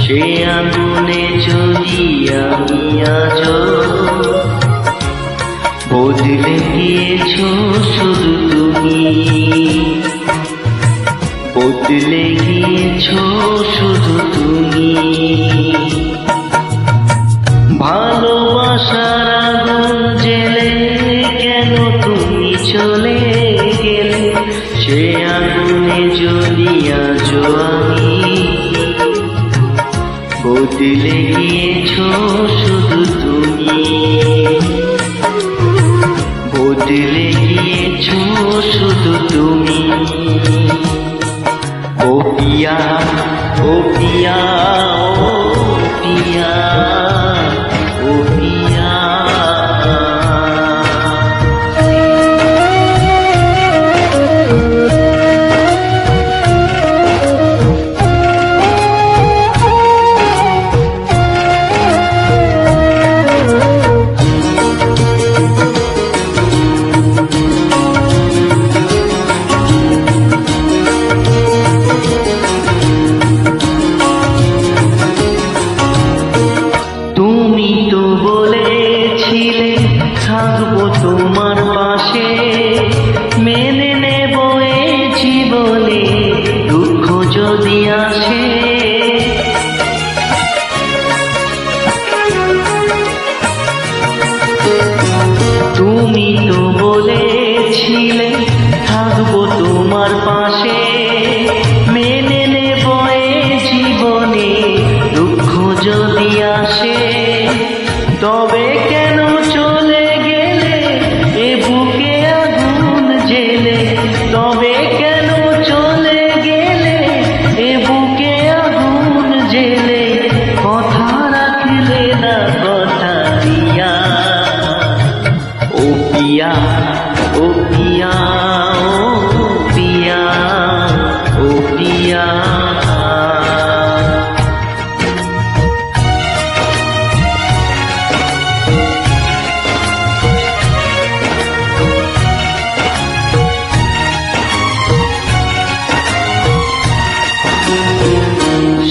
সে আগুনে যদি আমি আজ বদলে গিয়েছো শুধু তুমি, বদলে গিয়েছো শুধু তুমি। ভালোবাসার আগুন জেলে কেন তুমি চলে গেলে, সে আগুনে যদি আজ আমি বদলে গিয়েছো শুধু তুমি, বদলে গিয়েছো শুধু তুমি। ও পিয়া, ও পিয়া, ও পিয়া, ও পিয়া। তুমি তো বলেছিলে থাকবো তোমার পাশে, মেনে নেব এই জীবনে দুঃখ যদি আসে। তুমি তো বলেছিলে থাকবো তোমার পাশে, মেনে নেব এই জীবনে দুঃখ যদি আসে। তবে কেন চলে গেলে এ বুকে আগুন জেলে, তবে কেন চলে গেলে এ বুকে আগুন জেলে, কথা রাখলে না কথা দিয়া। ও পিয়া, ও পিয়া, ও পিয়া, ও পিয়া।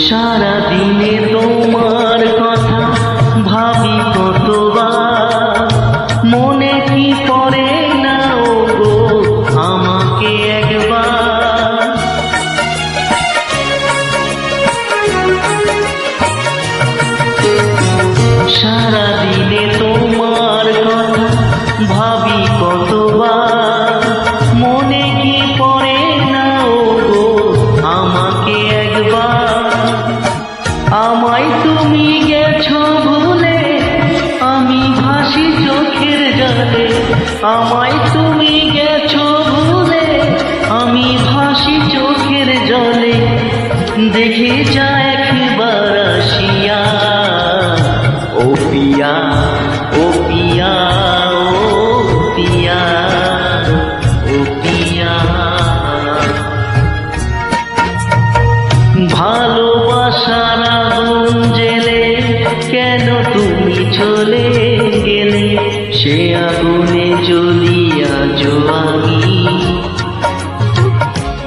সারাদিনে তোমার কথা ভাবি কতবার, মনে কি পড়ে না ও গো আমাকে একবার। সারাদিনে তোমার কথা ভাবি কতবার, মনে কি পড়ে না ও গো আমাকে একবার। আমায় তুমি গেছো ভুলে আমি ভাসি চোখের জলে, আমায় তুমি গেছো ভুলে আমি ভাসি চোখের জলে। দেখে যা একবার আসিয়া, ও পিয়া, ও পিয়া, ও পিয়া, ও পিয়া। ভালোবাসার আগুন জেলে কেন তুমি চলে গেলে, সে আগুনে যদি আজ আমি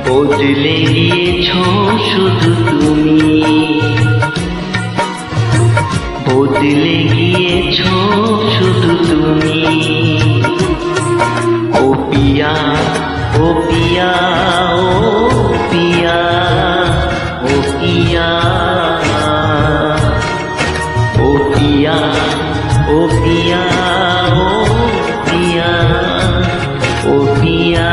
বদলে গিয়েছো শুধু তুমি, বদলে গিয়েছো শুধু তুমি। ও পিয়া, ও পিয়া, ও পিয়া, ও পিয়া, ও পিয়া, ও পিয়া, ও পিয়া, ও পিয়া।